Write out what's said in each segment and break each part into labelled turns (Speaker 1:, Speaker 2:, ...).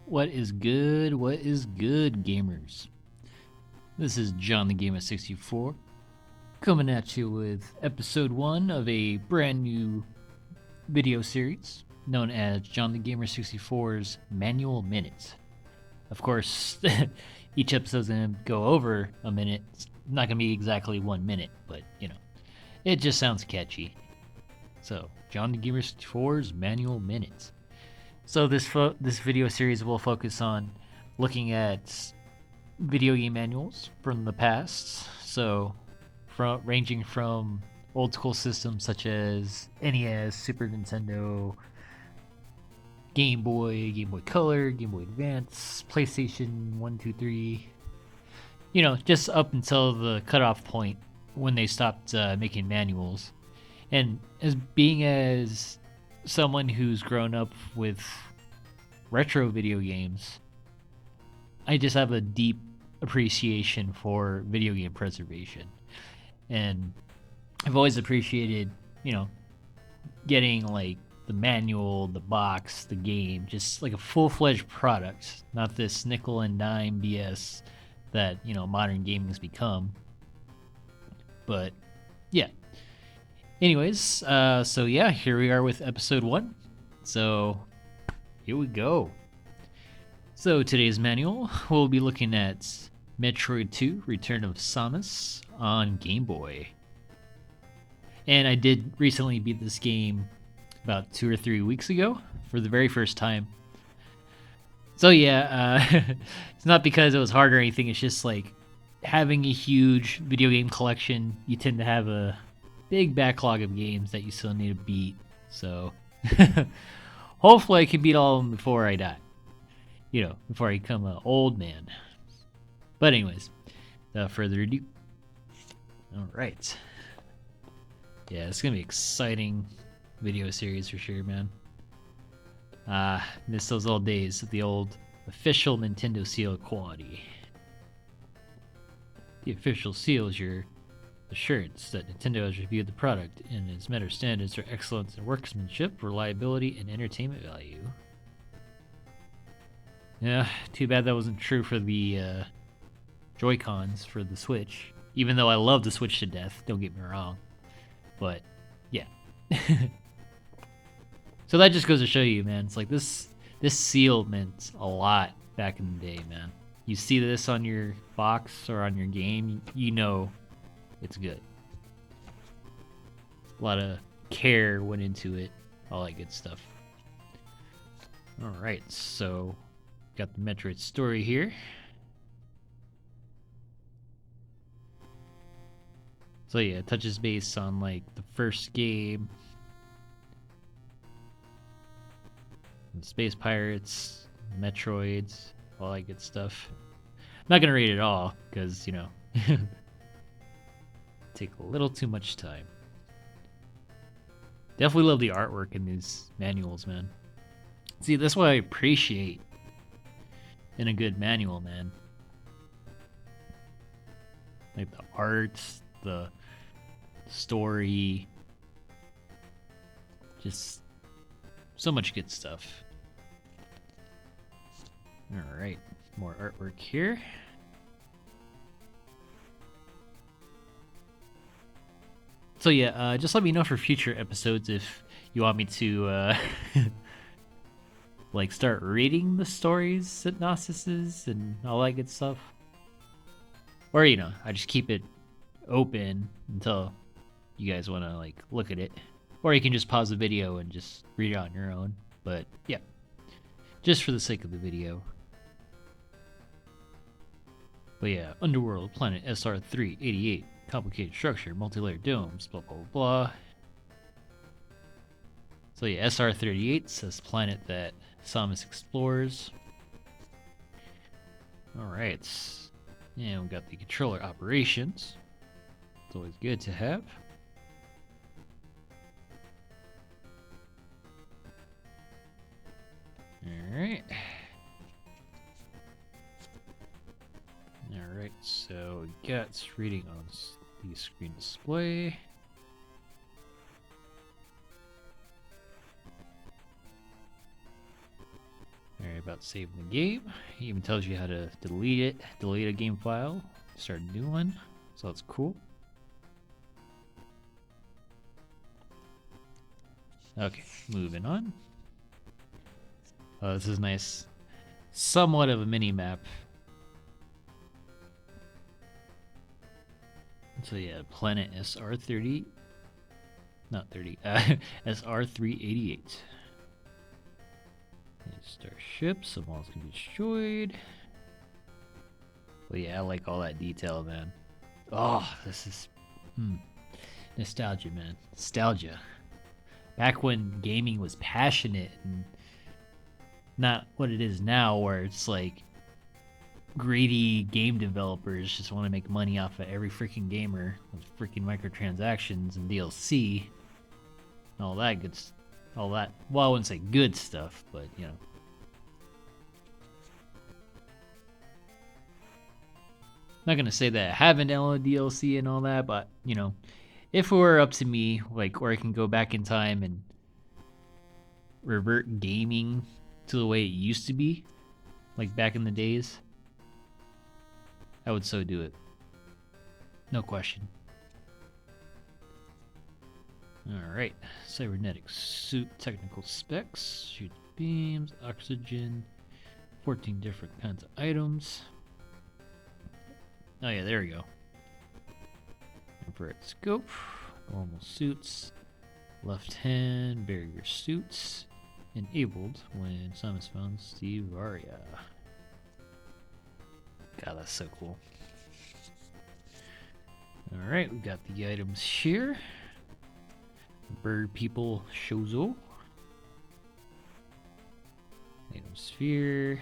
Speaker 1: What is good? What is good, gamers? This is JohnDaGamer64 coming at you with episode 1 of a brand new video series known as JohnDaGamer64's Manual Minutes. Of course, each episode's going to go over a minute. It's not going to be exactly 1 minute, but you know, it just sounds catchy. So, JohnDaGamer64's Manual Minutes. So this video series will focus on looking at video game manuals from the past. So, ranging from old school systems such as NES, Super Nintendo, Game Boy, Game Boy Color, Game Boy Advance, PlayStation 1, 2, 3. You know, just up until the cutoff point when they stopped making manuals. And as someone who's grown up with retro video games, I just have a deep appreciation for video game preservation. And I've always appreciated, you know, getting like the manual, the box, the game, just like a full-fledged product, not this nickel and dime BS that, you know, modern gaming's become. But yeah. Anyways, so yeah, here we are with episode 1. So here we go. So today's manual, we'll be looking at Metroid II: Return of Samus on Game Boy. And I did recently beat this game about 2 or 3 weeks ago for the very first time. So yeah, it's not because it was hard or anything, it's just like having a huge video game collection, you tend to have a big backlog of games that you still need to beat. So hopefully I can beat all of them before I die. You know, before I become an old man. But anyways, without further ado. Alright. Yeah, it's going to be an exciting video series for sure, man. Miss those old days of the old official Nintendo seal quality. The official seal is your assurance that Nintendo has reviewed the product and has met our standards for excellence in workmanship, reliability, and entertainment value. Yeah, too bad that wasn't true for the Joy-Cons for the Switch. Even though I love the Switch to death, don't get me wrong. But, yeah. So that just goes to show you, man. It's like this seal meant a lot back in the day, man. You see this on your box or on your game, you know it's good. A lot of care went into it, all that good stuff. Alright, so got the Metroid Story here. So yeah, it touches base on like the first game. And Space Pirates, Metroids, all that good stuff. I'm not gonna read it all, because, you know, take a little too much time. Definitely love the artwork in these manuals, man. See, that's what I appreciate in a good manual, man. Like the art, the story, just so much good stuff. Alright, more artwork here. So yeah, just let me know for future episodes if you want me to like start reading the stories, synopsises, and all that good stuff. Or, you know, I just keep it open until you guys want to like look at it. Or you can just pause the video and just read it on your own. But yeah, just for the sake of the video. But yeah, Underworld, Planet SR388, complicated structure, multi-layered domes, blah blah blah. So yeah, SR38 says planet that Samus explores. Alright, and we got the controller operations. It's always good to have. Alright. Alright, so we got reading on the screen display. Alright, about saving the game. It even tells you how to delete a game file, start a new one. So that's cool. Okay, moving on. Oh, this is nice. Somewhat of a mini map. So yeah, planet SR30. Not 30. SR388. Starship, some walls can be destroyed. But yeah, I like all that detail, man. Oh, this is nostalgia, man. Nostalgia. Back when gaming was passionate and not what it is now, where it's like greedy game developers just want to make money off of every freaking gamer with freaking microtransactions and DLC and all that all that. Well, I wouldn't say good stuff, but you know. Not gonna say that I haven't downloaded DLC and all that, but you know, if it were up to me, like where I can go back in time and revert gaming to the way it used to be, like back in the days, I would so do it. No question. Alright, Cybernetic Suit technical specs, shoot beams, oxygen, 14 different kinds of items. Oh yeah, there we go. Infrared scope, normal suits, left hand barrier suits, enabled when Samus found Steve Varia. God, that's so cool. Alright, we got the items here. Bird People Shozo. Item Sphere.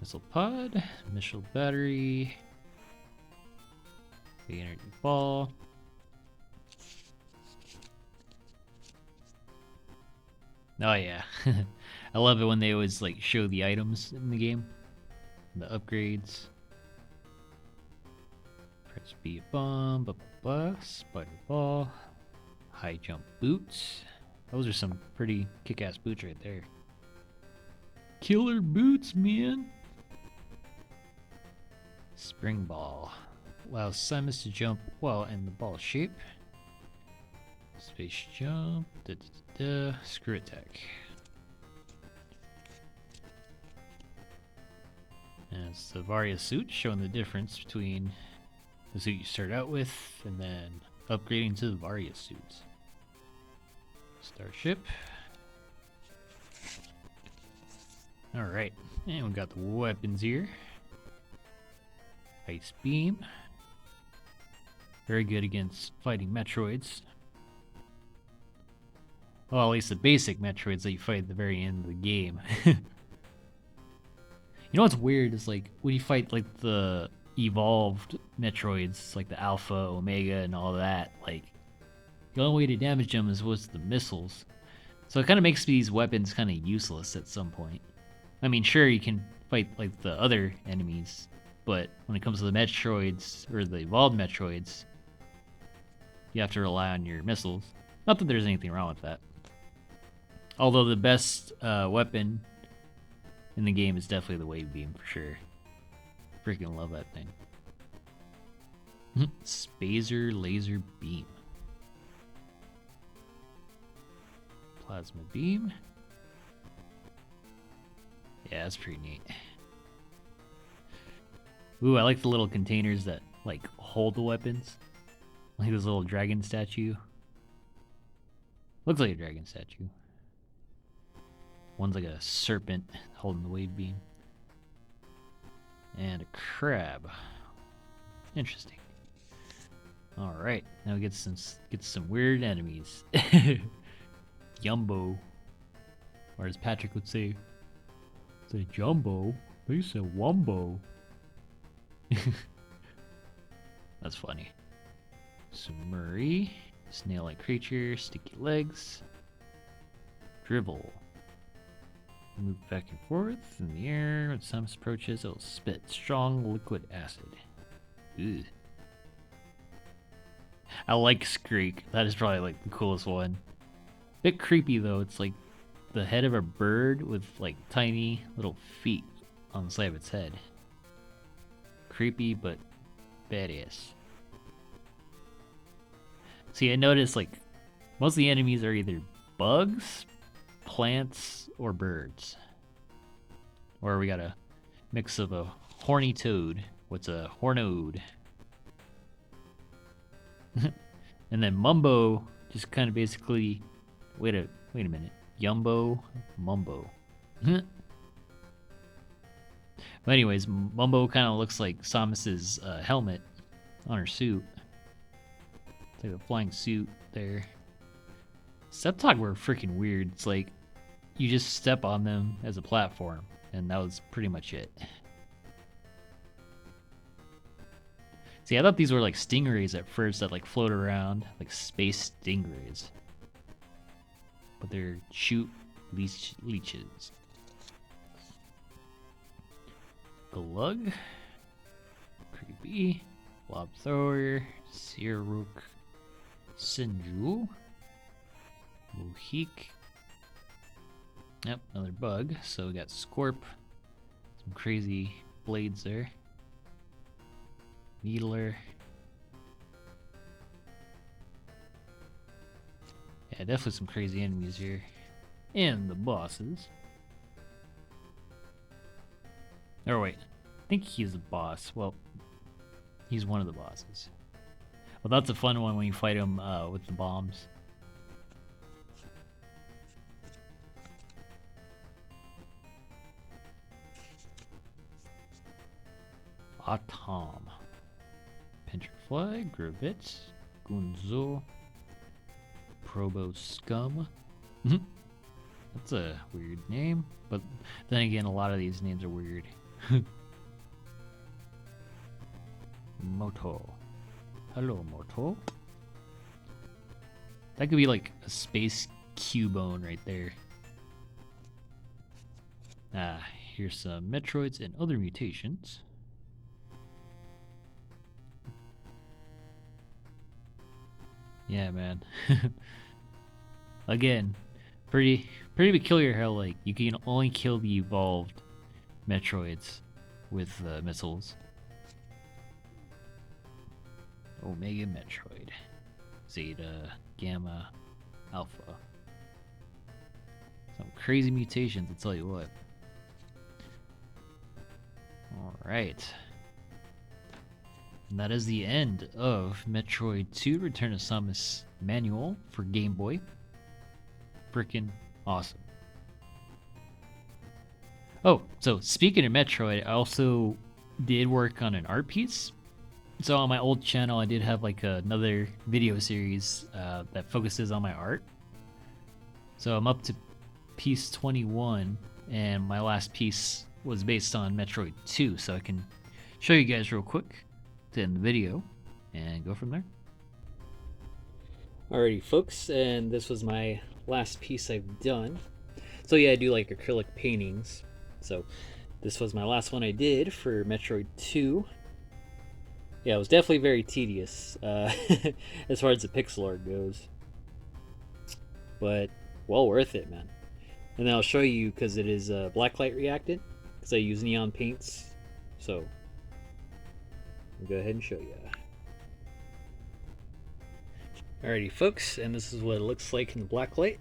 Speaker 1: Missile Pod. Missile Battery. The Energy Ball. Oh yeah. I love it when they always like show the items in the game. The upgrades. Press B bomb, spider ball, high jump boots. Those are some pretty kick-ass boots right there. Killer boots, man. Spring ball allows Samus to jump while in the ball shape. Space jump, screw attack. And it's the Varia suit, showing the difference between the suit you start out with and then upgrading to the Varia suit. Starship. Alright, and we got the weapons here. Ice Beam. Very good against fighting Metroids. Well, at least the basic Metroids that you fight at the very end of the game. You know what's weird is like when you fight like the evolved Metroids, like the Alpha, Omega, and all that, like the only way to damage them is with the missiles. So it kind of makes these weapons kind of useless at some point. I mean, sure, you can fight like the other enemies, but when it comes to the Metroids or the evolved Metroids, you have to rely on your missiles. Not that there's anything wrong with that. Although the best weapon in the game is definitely the wave beam for sure. Freaking love that thing. Spazer laser beam. Plasma beam. Yeah, that's pretty neat. Ooh, I like the little containers that like hold the weapons. Like this little dragon statue. Looks like a dragon statue. One's like a serpent holding the wave beam. And a crab. Interesting. Alright, now we get some weird enemies. Yumbo. Or as Patrick would say Jumbo. They say Wumbo. That's funny. Sumuri. Snail-like creature. Sticky legs. Dribble. Move back and forth in the air. When Samus approaches, it'll spit strong liquid acid. Ugh. I like Skreek. That is probably like the coolest one. Bit creepy though. It's like the head of a bird with like tiny little feet on the side of its head. Creepy but badass. See, I noticed like most of the enemies are either bugs, plants, or birds. Or we got a mix of a horny toad. What's a hornode? And then Mumbo just kind of basically wait a minute. Yumbo, Mumbo. But anyways, Mumbo kind of looks like Samus's helmet on her suit. It's like a flying suit there. Septog were freaking weird. It's like you just step on them as a platform, and that was pretty much it. See, I thought these were like stingrays at first that like float around, like space stingrays. But they're shoot leeches. Glug. Creepy. Blob Thrower. Siruk. Sinju. Mohik. Yep, another bug. So we got Scorp. Some crazy blades there. Needler. Yeah, definitely some crazy enemies here. And the bosses. Or wait, I think he's the boss. Well, he's one of the bosses. Well, that's a fun one when you fight him with the bombs. Atom. Pinterfly, Gravitz, Gunzo, Probo Scum. That's a weird name, but then again, a lot of these names are weird. Moto. Hello, Moto. That could be like a space Cubone right there. Here's some Metroids and other mutations. Yeah, man. Again, pretty peculiar how like you can only kill the evolved Metroids with missiles. Omega Metroid, Zeta, Gamma, Alpha. Some crazy mutations, I'll tell you what. Alright. And that is the end of Metroid II Return of Samus Manual for Game Boy. Freaking awesome. Oh, so speaking of Metroid, I also did work on an art piece. So on my old channel, I did have like another video series that focuses on my art. So I'm up to piece 21, and my last piece was based on Metroid 2, so I can show you guys real quick to end the video and go from there. Alrighty folks, and this was my last piece I've done. So yeah, I do like acrylic paintings. So this was my last one I did for Metroid 2. Yeah, it was definitely very tedious as far as the pixel art goes. But well worth it, man. And then I'll show you, because it is blacklight reacted, because I use neon paints. So I'll go ahead and show you. Alrighty folks, and this is what it looks like in the blacklight.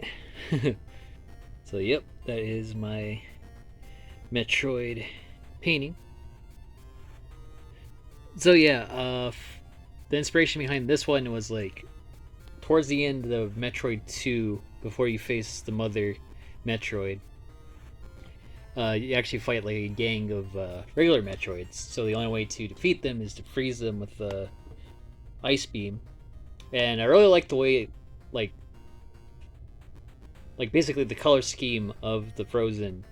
Speaker 1: So yep, that is my Metroid painting. So yeah, the inspiration behind this one was like towards the end of Metroid 2, before you face the mother Metroid, you actually fight like a gang of regular Metroids. So the only way to defeat them is to freeze them with the ice beam. And I really like the way, like basically the color scheme of the frozen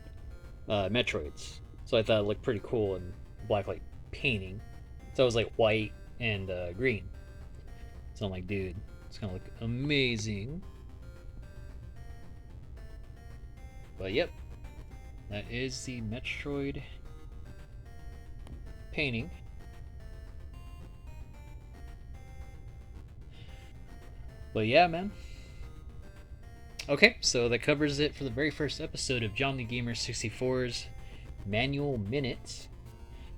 Speaker 1: Metroids. So I thought it looked pretty cool in blacklight painting. So it was like white and green. So I'm like, dude, it's gonna look amazing. But yep, that is the Metroid painting. But yeah, man. Okay, so that covers it for the very first episode of JohnDaGamer64's Manual Minutes.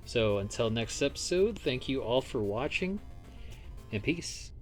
Speaker 1: So until next episode, thank you all for watching, and peace.